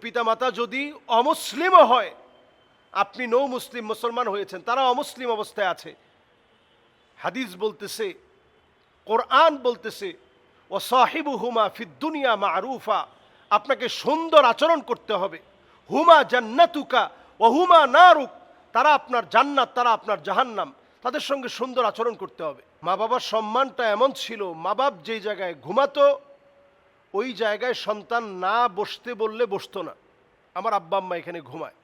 পিতামাতা যদি অমুসলিমও হয়, আপনি নৌ মুসলিম মুসলমান হয়েছেন, তারা অমুসলিম অবস্থায় আছে, হাদিস বলতেছে, কোরআন বলতেছে, ও সাহিবুহুমা ফিদ দুনিয়া মারুফা, আপনাকে সুন্দর আচরণ করতে হবে। হুমা জান্নাতুকা ও হুমা নারুক, তারা আপনার জান্নাত, তারা আপনার জাহান্নাম, তাদের সঙ্গে সুন্দর আচরণ করতে হবে। মা বাবার সম্মানটা এমন ছিল, মা বাপ যেই জায়গায় ঘুমাতো ওই জায়গায় সন্তান না বসতে বললে বসতো না। আমার আব্বা আম্মা এখানে ঘুমায়,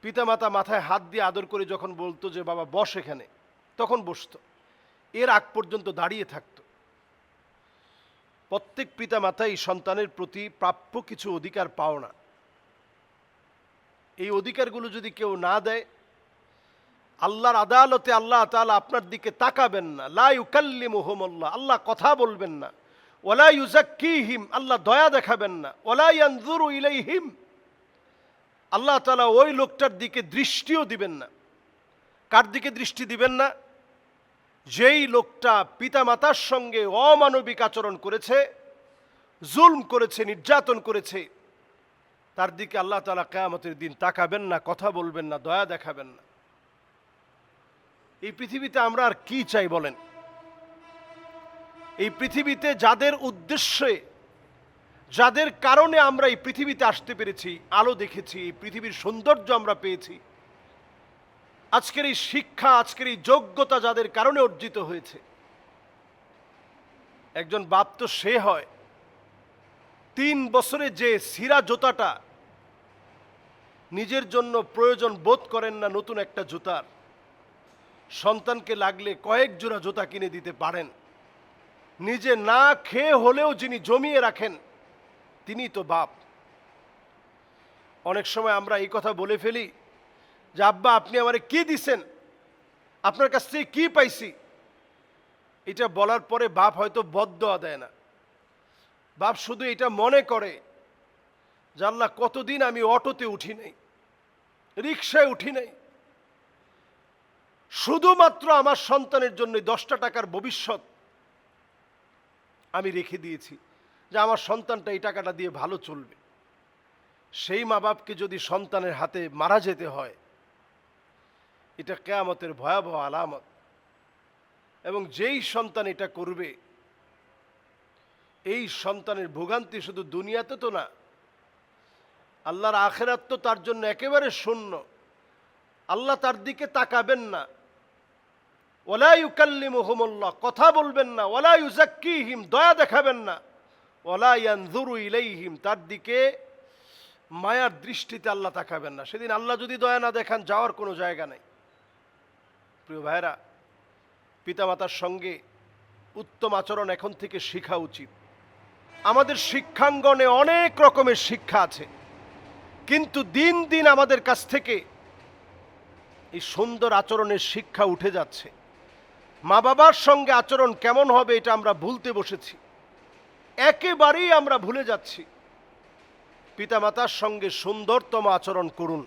পিতামাতা মাথায় হাত দিয়ে আদর করে যখন বলতো যে বাবা বস এখানে, তখন বসতো, এর আগ পর্যন্ত দাঁড়িয়ে থাকতো। প্রত্যেক পিতামাতাই সন্তানের প্রতি প্রাপ্য কিছু অধিকার পাও না, এই অধিকারগুলো যদি কেউ না দেয়, আল্লাহর আদালতে আল্লাহ তাআলা আপনার দিকে তাকাবেন না। লা ইউকাল্লিমুহুমুল্লাহ, আল্লাহ কথা বলবেন না। ওয়ালা ইউযাক্কিহিম, আল্লাহ দয়া দেখাবেন না। ওয়ালা ইয়ানজুরু ইলাইহিম, আল্লাহ তাআলা ওই লোকটার দিকে দৃষ্টিও দিবেন না। কার দিকে দৃষ্টি দিবেন না? যেই লোকটা পিতামাতার সঙ্গে অমানবিক আচরণ করেছে, জুলম করেছে, নির্যাতন করেছে, তার দিকে আল্লাহ তাআলা কিয়ামতের দিন তাকাবেন না, কথা বলবেন না, দয়া দেখাবেন না। এই পৃথিবীতে আমরা আর কি চাই বলেন? এই পৃথিবীতে যাদের উদ্দেশ্যে, যাদের কারণে আমরা এই পৃথিবীতে আসতে পেরেছি, আলো দেখেছি, এই পৃথিবীর সৌন্দর্য আমরা পেয়েছি, আজকের এই শিক্ষা, আজকের এই যোগ্যতা যাদের কারণে অর্জিত হয়েছে, একজন বাপ তো সে হয় 3 বছরে যে ছিঁড়া জুতাটা নিজের জন্য প্রয়োজন বোধ করেন না নতুন একটা জুতার, সন্তানকে লাগলে কয়েক জোড়া জুতা কিনে দিতে পারেন। নিজে না খেয়ে হলেও যিনি জমিয়ে রাখেন তিনি তো বাপ। অনেক সময় আমরা এই কথা বলে ফেলি যে আব্বা আপনি আমারে কি দিছেন, আপনার কাছ থেকে কি পাইছি। এটা বলার পরে বাপ হয়তো বদদোয়া দেয় না, বাপ শুধু এটা মনে করে যে আল্লাহ কতদিন আমি অটোতে উঠি নাই, রিকশায় উঠি নাই, শুধুমাত্র আমার সন্তানের জন্য 10টা টাকার ভবিষ্যৎ আমি রেখে দিয়েছি, যে আমার সন্তানটা এই টাকাটা দিয়ে ভালো চলবে। সেই মা বাপকে যদি সন্তানের হাতে মারা যেতে হয়, এটা কিয়ামতের ভয়াবহ আলামত। এবং যেই সন্তান এটা করবে, এই সন্তানের ভোগান্তি শুধু দুনিয়াতে তো না, আল্লাহর আখিরাত তো তার জন্য একেবারে শূন্য। আল্লাহ তার দিকে তাকাবেন না। ওয়ালা ইউকাল্লিমুহুমুল্লাহ, কথা বলবেন না। ওয়ালা ইউযাক্কিহিম, দয়া দেখাবেন না। ওয়ালা ইয়ানজুরু ইলাইহিম, তার দিকে মায়ার দৃষ্টিতে আল্লাহ তাকাবেন না। সেদিন আল্লাহ যদি দয়া না দেখান, যাওয়ার কোনো জায়গা নেই। প্রিয় ভাইরা, পিতামাতার সঙ্গে উত্তম আচরণ এখন থেকে শেখা উচিত। আমাদের শিক্ষাঙ্গনে অনেক রকমের শিক্ষা আছে, কিন্তু দিন দিন আমাদের কাছ থেকে এই সুন্দর আচরণের শিক্ষা উঠে যাচ্ছে। মা বাবার সঙ্গে আচরণ কেমন হবে এটা আমরা ভুলতে বসেছি, একেবারেই আমরা ভুলে যাচ্ছি। পিতামাতার সঙ্গে সুন্দরতম আচরণ করুন,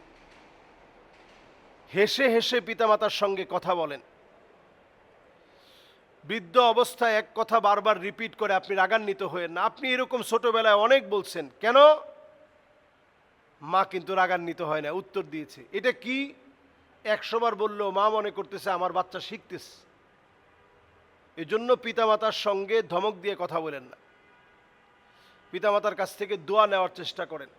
হেসে হেসে পিতামাতার সঙ্গে কথা বলেন। বৃদ্ধ অবস্থায় এক কথা বারবার রিপিট করে আপনি রাগান্বিত হয়েন না। আপনি এরকম ছোটবেলায় অনেক বলছেন, কেন? মা কিন্তু রাগান্বিত হয় না, উত্তর দিয়েছে। এটা কি? 100 বার বললেও মা মনে করতেছে আমার বাচ্চা শিখতেছে। এজন্য পিতামাতার সঙ্গে ধমক দিয়ে কথা বলেন না, পিতামাতার কাছ থেকে দোয়া নেওয়ার চেষ্টা করেন।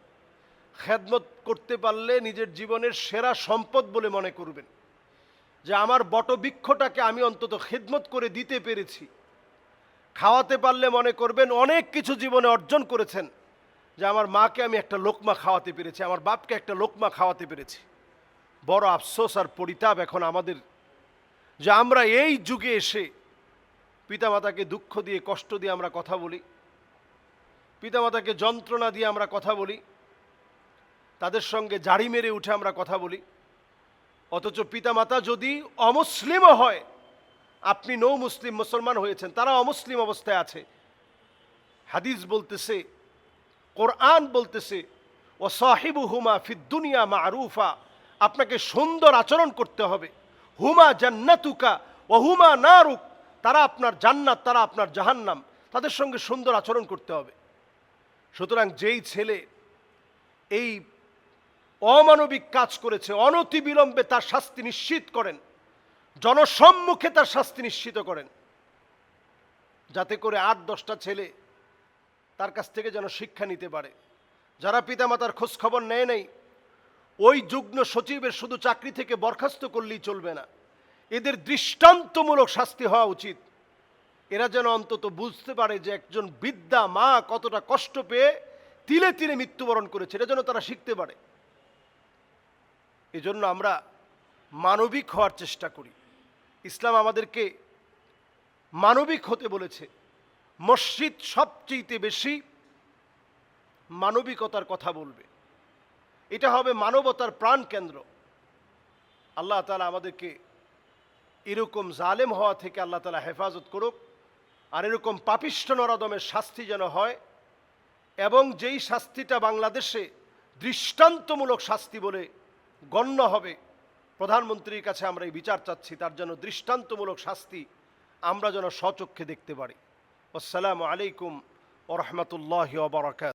খেদমত করতে পারলে নিজের জীবনের সেরা সম্পদ বলে মনে করবেন, যে আমার বটবৃক্ষটাকে আমি অন্তত খেদমত করে দিতে পেরেছি। খাওয়াতে পারলে মনে করবেন অনেক কিছু জীবনে অর্জন করেছেন, যে আমার মাকে আমি একটা লোকমা খাওয়াতে পেরেছি, আমার বাপকে একটা লোকমা খাওয়াতে পেরেছি। বড় আফসোস আর পরিতাপ এখন আমাদের, যে আমরা এই যুগে এসে পিতামাতাকে দুঃখ দিয়ে, কষ্ট দিয়ে আমরা কথা বলি, পিতামাতাকে যন্ত্রণা দিয়ে আমরা কথা বলি, তাদের সঙ্গে জাড়ি মেরে উঠে আমরা কথা বলি। অথচ পিতামাতা যদি অমুসলিমও হয়, আপনি নৌ মুসলিম মুসলমান হয়েছেন, তারা অমুসলিম অবস্থায় আছে। হাদিস বলতেছে, কোরআন বলতেছে, ও সাহিবুহুমা ফিদ দুনিয়া মারুফা, আপনাকে সুন্দর আচরণ করতে হবে। হুমা জান্নাতুকা ও হুমা নারুক, তারা আপনার জান্নাত, তারা আপনার জাহান্নাম, তাদের সঙ্গে সুন্দর আচরণ করতে হবে। সুতরাং যেই ছেলে এই অমানবিক কাজ করেছে অনতিবিলম্বে তার শাস্তি নিশ্চিত করেন, জনসম্মুখে তার শাস্তি নিশ্চিত করেন, যাতে করে 8-10টা ছেলে তার কাছ থেকে যেন শিক্ষা নিতে পারে। যারা পিতামাতার খোঁজ খবর নেয় নাই, ওই যুগ্ম সচিবের শুধু চাকরি থেকে বরখাস্ত করলেই চলবে না, এদের দৃষ্টান্তমূলক শাস্তি হওয়া উচিত। এরা যেন অন্তত বুঝতে পারে যে একজন বৃদ্ধা মা কতটা কষ্ট পেয়ে তিলে তিলে মৃত্যুবরণ করেছে, এটা যেন তারা শিখতে পারে। এজন্য আমরা মানবিক হওয়ার চেষ্টা করি। ইসলাম আমাদেরকে মানবিক হতে বলেছে। মসজিদ সবচেয়ে বেশি মানবিকতার কথা বলবে, এটা হবে মানবতার প্রাণ কেন্দ্র। আল্লাহ তাআলা আমাদেরকে এরকম জালেম হওয়া থেকে আল্লাহ তাআলা হেফাজত করুক। আর এরকম পাপিষ্ঠ নরাদমের শাস্তি যেন হয়, এবং যেই শাস্তিটা বাংলাদেশে দৃষ্টান্তমূলক শাস্তি বলে গণ্য হবে, প্রধানমন্ত্রীর কাছে আমরা এই বিচার চাচ্ছি, তার জন্য দৃষ্টান্তমূলক শাস্তি আমরা যেন স্বচক্ষে দেখতে পারি। আসসালামু আলাইকুম ওয়া রাহমাতুল্লাহি ওয়া বারাকাতুহু।